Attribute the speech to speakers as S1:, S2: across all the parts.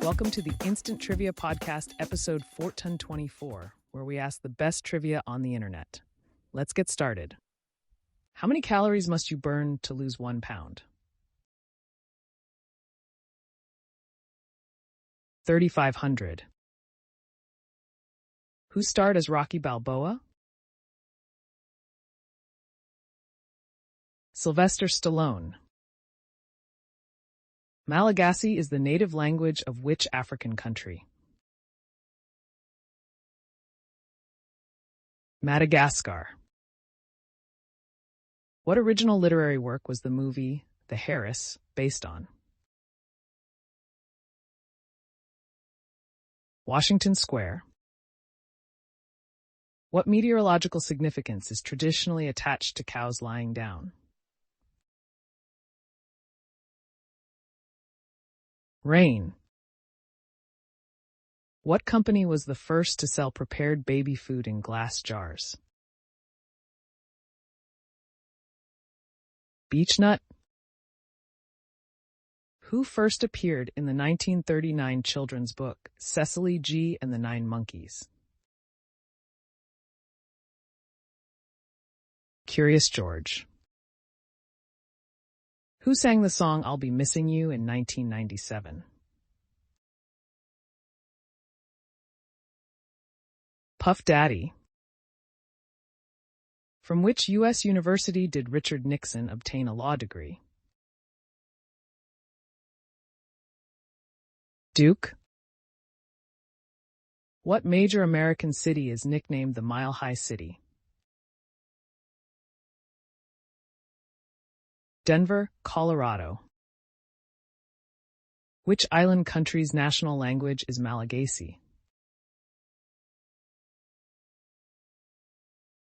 S1: Welcome to the Instant Trivia Podcast, episode 424, where we ask the best trivia on the internet. Let's get started. How many calories must you burn to lose 1 pound? 3,500. Who starred as Rocky Balboa? Sylvester Stallone. Malagasy is the native language of which African country? Madagascar. What original literary work was the movie The Heiress based on? Washington Square. What meteorological significance is traditionally attached to cows lying down? Rain. What company was the first to sell prepared baby food in glass jars? Beechnut. Who first appeared in the 1939 children's book, Cecily G. and the Nine Monkeys? Curious George. Who sang the song I'll Be Missing You in 1997? Puff Daddy. From which U.S. university did Richard Nixon obtain a law degree? Duke. What major American city is nicknamed the Mile High City? Denver, Colorado. Which island country's national language is Malagasy?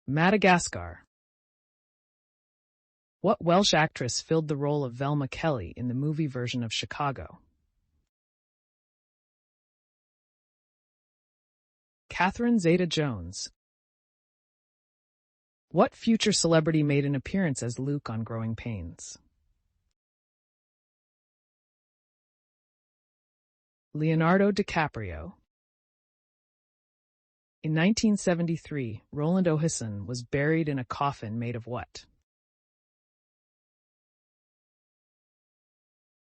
S1: Madagascar. What Welsh actress filled the role of Velma Kelly in the movie version of Chicago? Catherine Zeta-Jones. What future celebrity made an appearance as Luke on Growing Pains? Leonardo DiCaprio. In 1973, Roland Ohason was buried in a coffin made of what?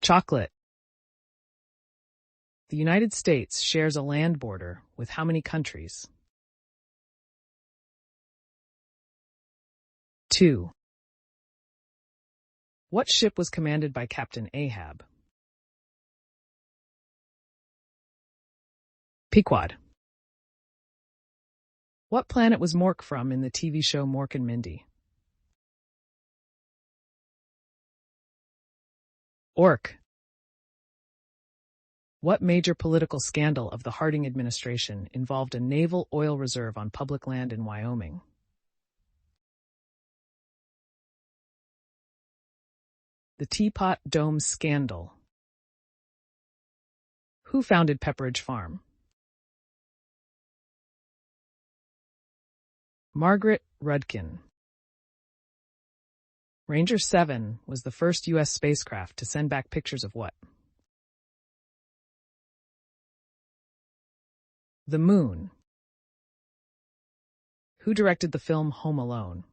S1: Chocolate. The United States shares a land border with how many countries? 2. What ship was commanded by Captain Ahab? Pequod. What planet was Mork from in the TV show Mork and Mindy? Orc. What major political scandal of the Harding administration involved a naval oil reserve on public land in Wyoming? The Teapot Dome Scandal. Who founded Pepperidge Farm? Margaret Rudkin. Ranger 7 was the first U.S. spacecraft to send back pictures of what? The Moon. Who directed the film Home Alone?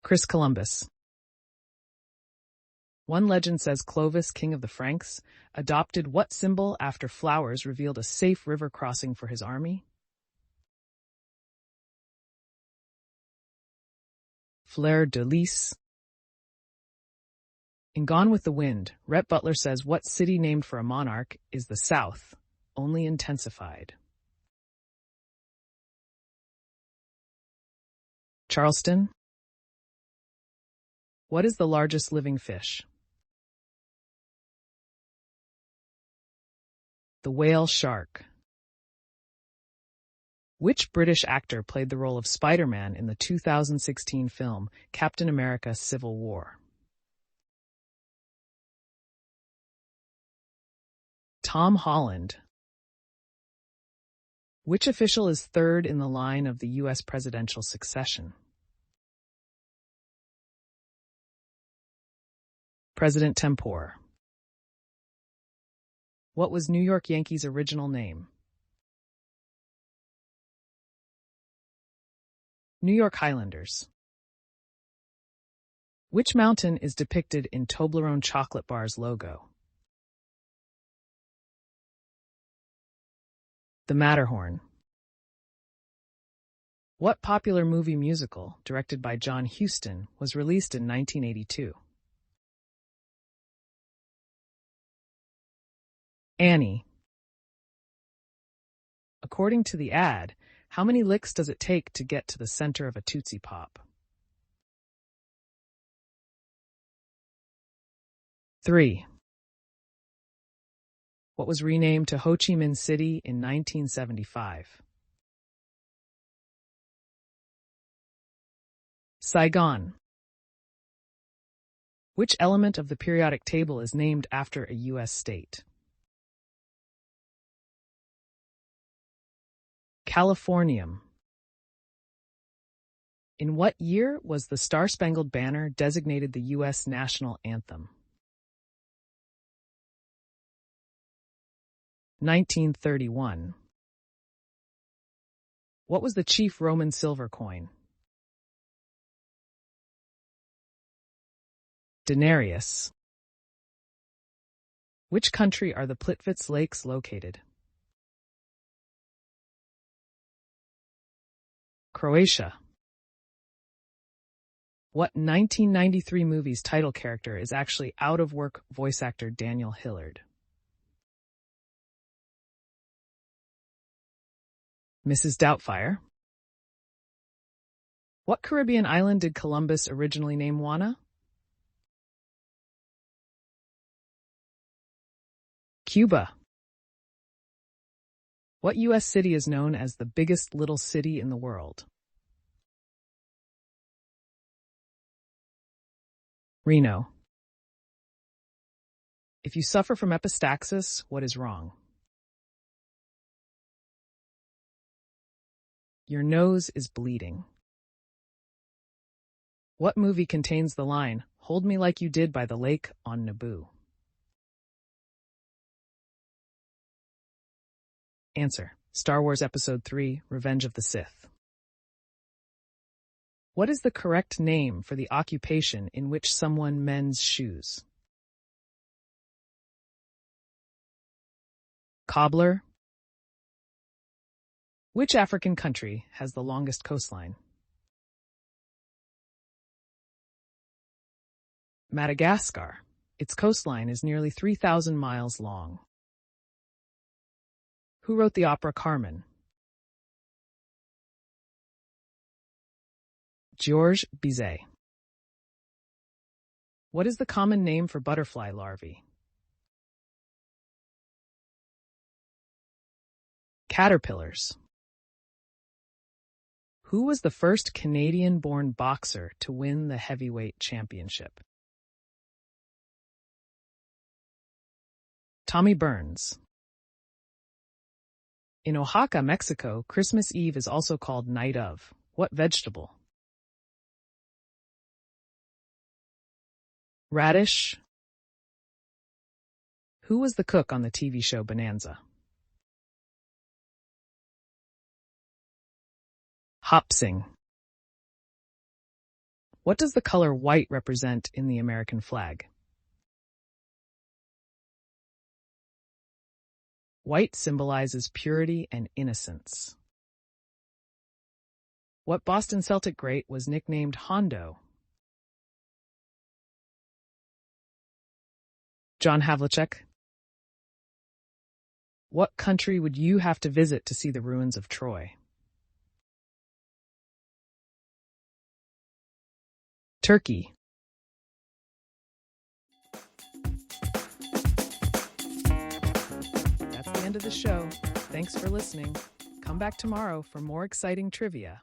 S1: Chris Columbus. One legend says Clovis, king of the Franks, adopted what symbol after flowers revealed a safe river crossing for his army? Fleur de lis. In Gone with the Wind, Rhett Butler says what city named for a monarch is the South, only intensified? Charleston. What is the largest living fish? The whale shark. Which British actor played the role of Spider-Man in the 2016 film Captain America: Civil War? Tom Holland. Which official is third in the line of the U.S. presidential succession? President Tempore. What was New York Yankees' original name? New York Highlanders. Which mountain is depicted in Toblerone chocolate bar's logo? The Matterhorn. What popular movie musical, directed by John Huston, was released in 1982? Annie. According to the ad, how many licks does it take to get to the center of a Tootsie Pop? 3. What was renamed to Ho Chi Minh City in 1975? Saigon. Which element of the periodic table is named after a U.S. state? Californium. In what year was the Star-Spangled Banner designated the U.S. national anthem? 1931. What was the chief Roman silver coin? Denarius. Which country are the Plitvice Lakes located? Croatia. What 1993 movie's title character is actually out-of-work voice actor Daniel Hillard? Mrs. Doubtfire. What Caribbean island did Columbus originally name Juana? Cuba. What U.S. city is known as the biggest little city in the world? Reno. If you suffer from epistaxis, what is wrong? Your nose is bleeding. What movie contains the line, "Hold me like you did by the lake on Naboo"? Answer: Star Wars Episode III, Revenge of the Sith. What is the correct name for the occupation in which someone mends shoes? Cobbler. Which African country has the longest coastline? Madagascar. Its coastline is nearly 3,000 miles long. Who wrote the opera Carmen? Georges Bizet. What is the common name for butterfly larvae? Caterpillars. Who was the first Canadian-born boxer to win the heavyweight championship? Tommy Burns. In Oaxaca, Mexico, Christmas Eve is also called Night of what vegetable? Radish. Who was the cook on the TV show Bonanza? Hopsing. What does the color white represent in the American flag? White symbolizes purity and innocence. What Boston Celtic great was nicknamed Hondo? John Havlicek. What country would you have to visit to see the ruins of Troy? Turkey. That's the end of the show. Thanks for listening. Come back tomorrow for more exciting trivia.